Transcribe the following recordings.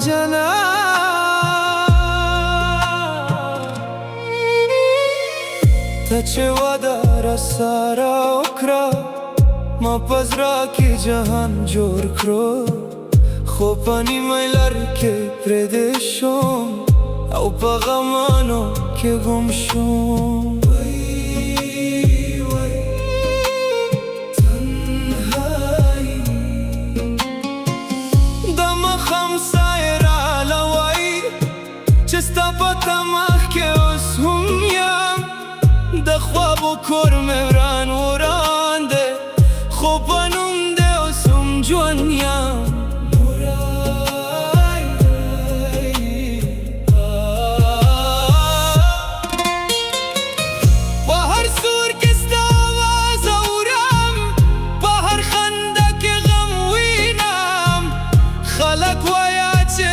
جنا ته چې وعده راسره وکړه ما په زړه کې جهان جوړ کړو خو په نیمه لار کې پرېږدی شوم او په غمانو کې ګم شوم ستا په تماخ کې اوس هم یم د خوابو کور مې وران وران دی خو په نوم دی اوس هم ژوند یم په هر سور کې ستا آواز اورم په هر خنده کې غم وینم خلک وایه چې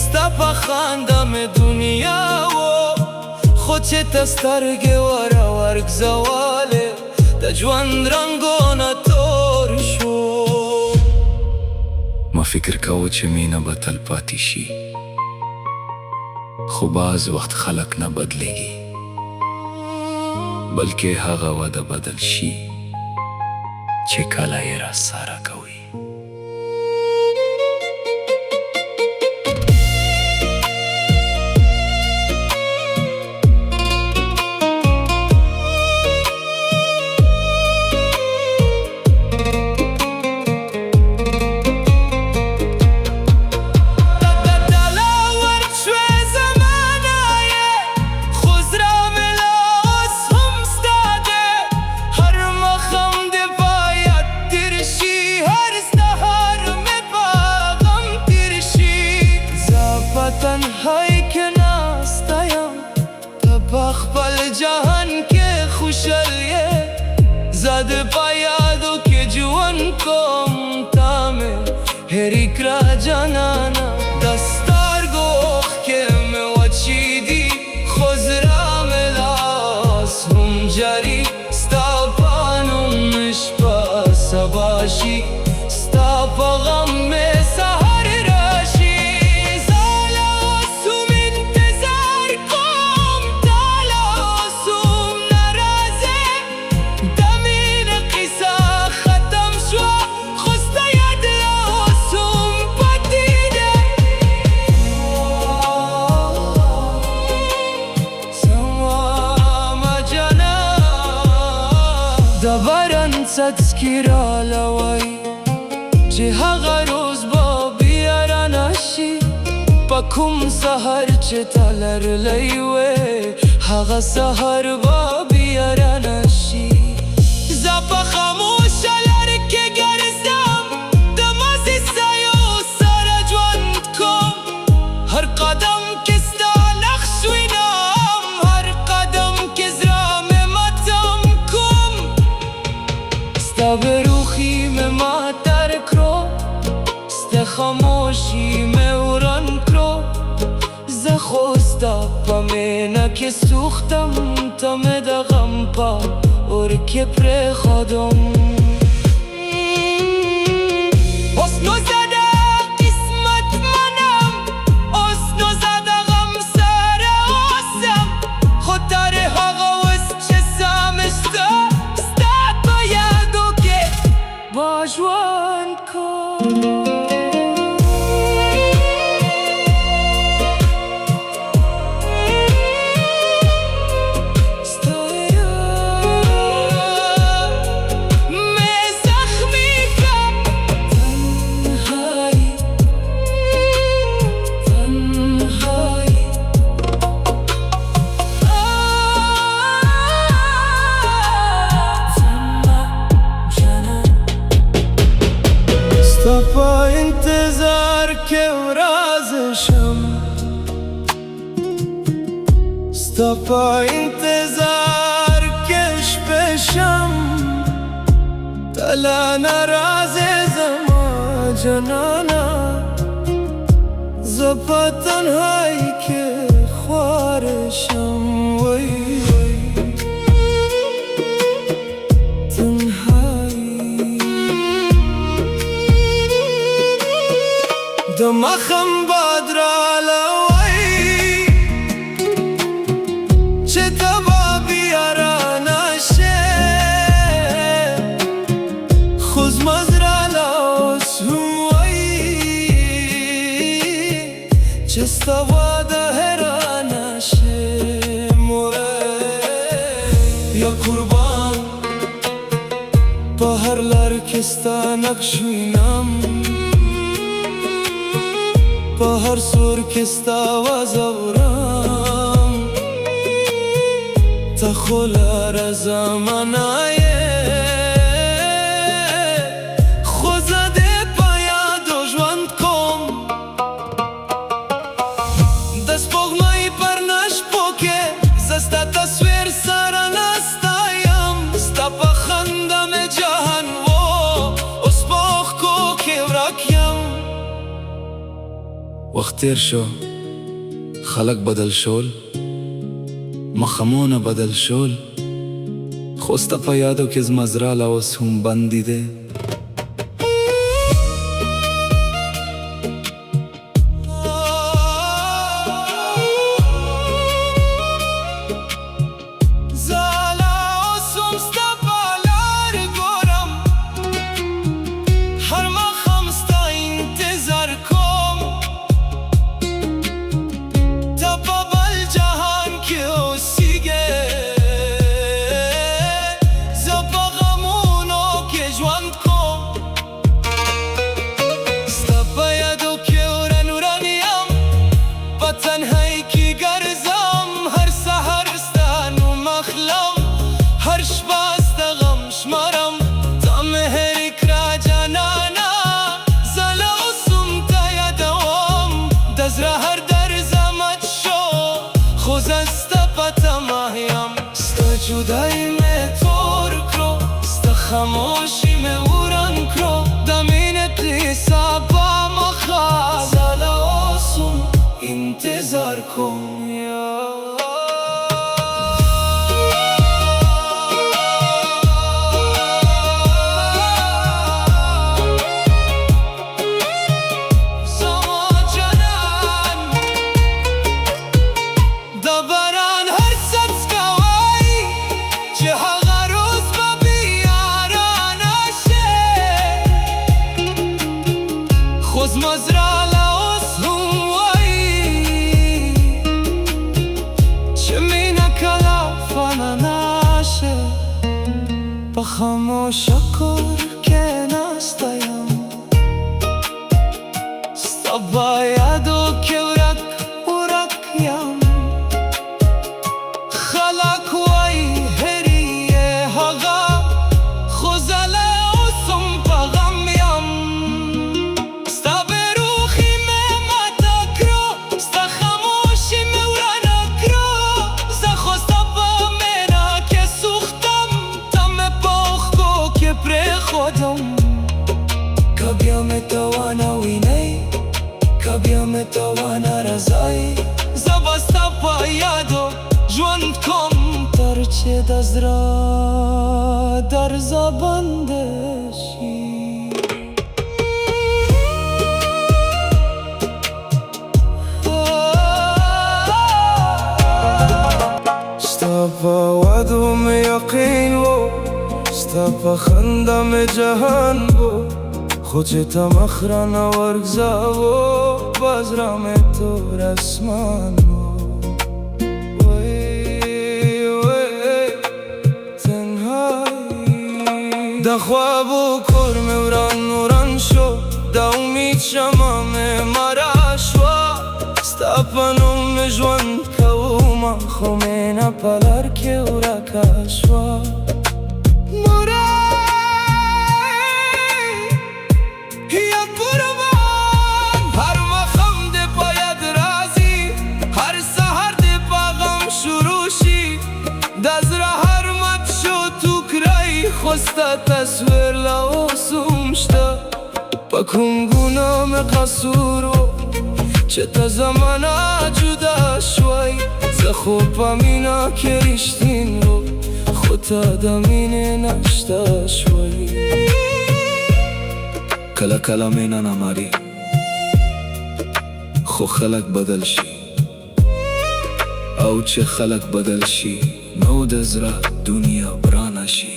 ستا په خنده مې دنیا و خو چې ته سترګې ورګرځولې د ژوند رنګونه تور شو ما فکر کاوه چې مینه به تل پاتې شي خو بعض وخت خلک نه بدلیږي بلکې هغه وعده بدل شي چې کله یې راسره کوي تنهایی که ناسته یم ته په خپل جهان کې خوشحالیه زه د په یادو کې ژوند کوم تا مې هېرې کړه جانانه د سترګو اوښکې مې وچې دي خو زړه مې لا اوس هم جاري ستا په نوم شپه سبا شي ستا په غم مې سهار راشي د باران څاڅکي راولوي چې هغه روز به بیا رانشي په کوم سهار چې تا لرلی وې هغه سهار به بیا رانشي زه په خاموشه لار کې ګرځم د ماضي سایو سره ژوند کوم هر قدم کې ستا نقش وینم هر قدم کې زړه مې ماتم کوم ستا بروخی مې ماتر کړو ستا خاموشي مې وران کړو زه خو ستا په مینه کې سوختم ته مې د غم په اور کې پرېښودم اوس نو زه د قسمت منم اوس نو زه د غم سره اوسم خو تر هغه اوس چې سمه شته ستا په یادو کې به ژوند کوم ستا په انتظار کې ورځ شم ستا په انتظار کې شپې شم ته لا ناراضه زما جانانه زه په تنهایی کې خوار شم وای مخم باد را لوی چه تبا بیارانشه خوز مزرا لوس هوی چه استوا ده هرانشه موره یا قربان baharlar kestan akşuynam bahar sur kesta vazavram ta kholar zamanaye khozade paya dojvand kom das pogmai parnash poke zasta tasvir saranastayam sta pakhanda me jahan wo usbokh ko kevrakyam وقتیر شو خلق بدل شول مخمون بدل شول خوستا پا یادو که از مزرال آوز هم بندیده جدایی میں تور کرو ستا خاموشی میں وران کرو دامینت لیسا با مخواد سالا آسون انتظار کن خوز مزرا لوس هوی چه مینا کلا فانا ناشه با خاموش کر که نستایم ستا بایدو که ورکیم خلق وی هریه هاگا خوزله اوسم پاغمیم کبیا متوانا وینی کبیا متوانا رضای زبستا پا یادو جوند کم ترچه دزرا در زبندشی ستا پا وادم یقین و ستا پا خندم جهان بو خوچتا مخران ورگ زاو بازرام تو رسمان وی تنهایی دا خوابو کرم وران شو دا امید شمام مرا شوا ستا پنوم جوان کوما خومینا پلار که ورکا شوا خوستا تصویر لوسم شتا بکن گنام قصورو چه تا زمانا جدا شوی زخوب امینا که ریشتین رو خود آدمین نشتا شوی کلا کلا مینا نماری خو خلق بدل شي او چې خلق بدل شي نو د زړه دنیا برانه شي.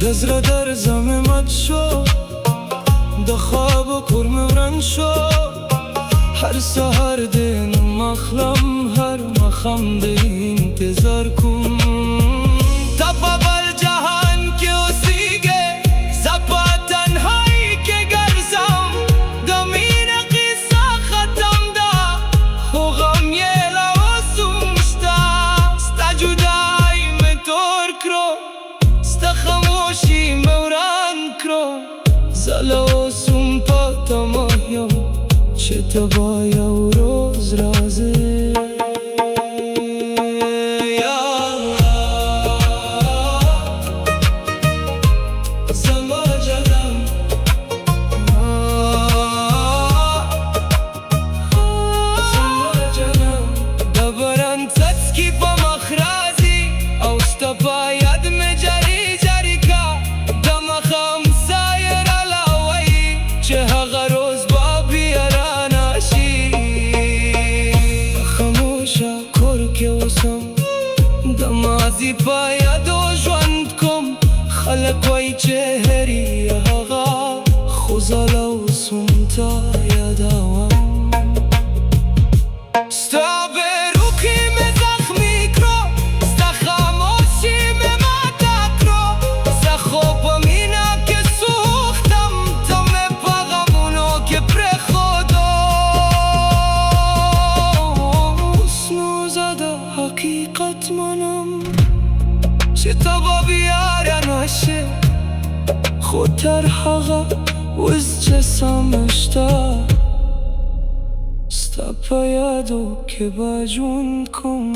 د زړه درزم مات شو د خواب کور مې وران شو هر سهار د مخلم هر مخم د انتظار کوم تا په بل جهان کې اوسېږې زه په تنهایي کې ګرځم د مینې قصه ختم ده خو غم یې لا اوس هم شته ستا جدایي مې تور کړو ستا خاموشي مې وران کړو زه لا اوس هم په تمه یم چې ته به یو روز راځې. د ماضي په یادو ژوند کوم خلک وایي چې هرې هغه خو زه لا اوس هم تا یادوم ستا بېروکې مې زخمي کړو ستا خاموشي مې ماته کړو زه خو په مینه کې سوختم ته مې په غمونو کې پرېښودو اوس نو زه د حقیقت منم چې ته به بیا رانشې خو تر هغه اوس چې سمه شته ستا په یادو کې به ژوند کوم.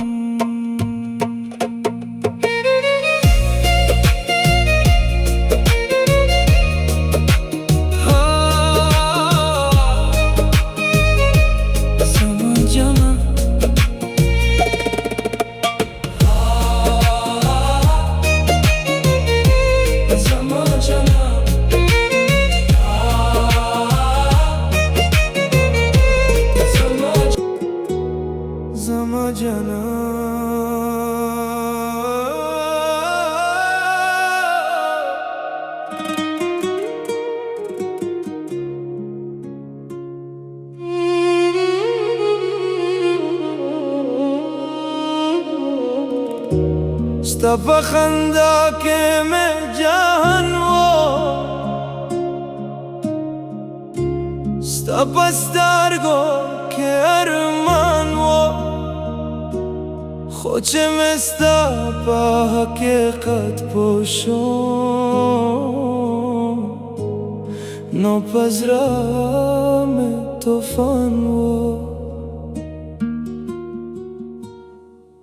ستا په خندا کې مې جهان و ستا په سترګو کې ارمان و خو چې مې ستا په حقیقت پوه شوم نو په زړه مې طوفان و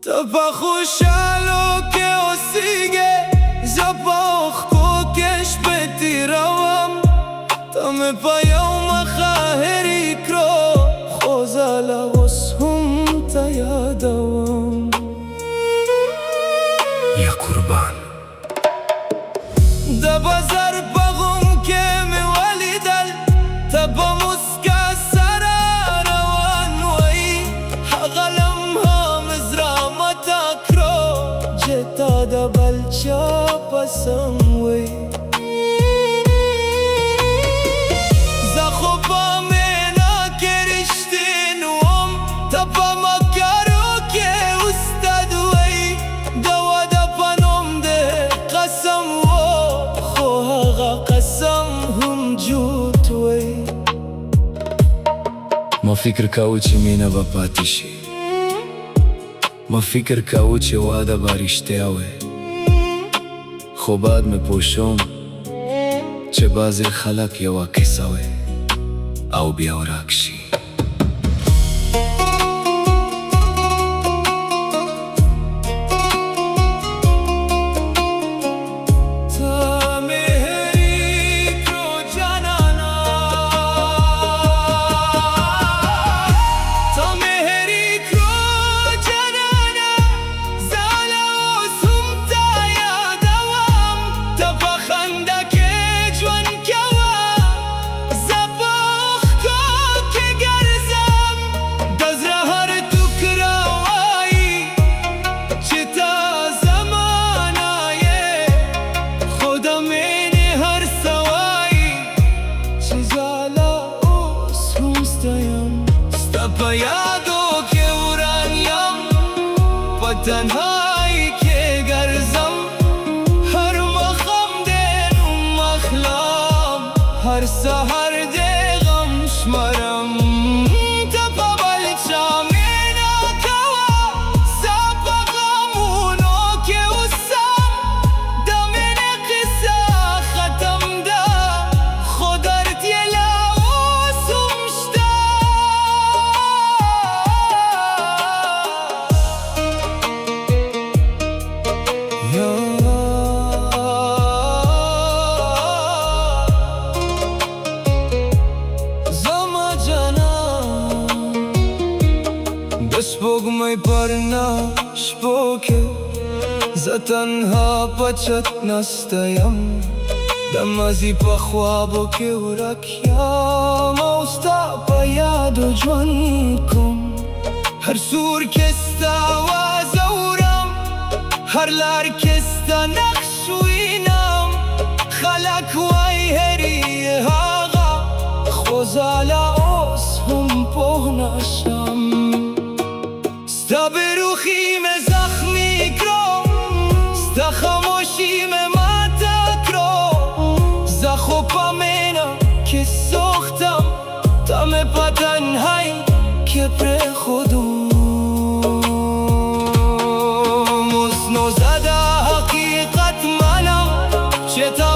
ته په خوشحالو کې اوسېږې زه په اوښکو کې شپې تېروم ته مې په یو مخه هېرې کړو خو زه لا اوس هم ته یادوم یا قربان د بازار په غم کې مې ولیدل ته په مسکا سره روان وی هغه لمحه مې زړه ماته کړو چې تا د بل چا پسم وی زه خو په مینه کې رښتین وم ته په مکارو کې استاد وی د واده په نوم دې قسم و خو هغه قسم هم جوت وی ما فکر کاوه چې مینه به پاتې شي ما فکر کاوه چې واده به رښتیا وی خو بعد مې پوه شوم چې بعضې خلک یوه کیسه وی او بیا ورک شي تنهایی که گرزم هر مخم دنم اخلام هر سحر دغم شمرم تقبل چامنا کوا سپقمونو که وسم دمن قصه ختم ده خودرت یلا وسمشته زما جانم بسپوږمۍ پرنا شپو کې زه تنها پچت نسته یم د ماضي په خوابو کې ورک یم او ستا په یادو ژوند کوم هر سور کې ستا آواز اورم هر لار کې ستا نقش وینم خلک وایي هرې هغه خو زه لا اوس هم پوه نشم ستا بروخی مې زخمی کرو ستا خاموشی مې ماته کرو زه خو په مینه کې سوختم تا مې په تنهایی کې پرېښودم اوس نو زه د حقیقت منم چې تا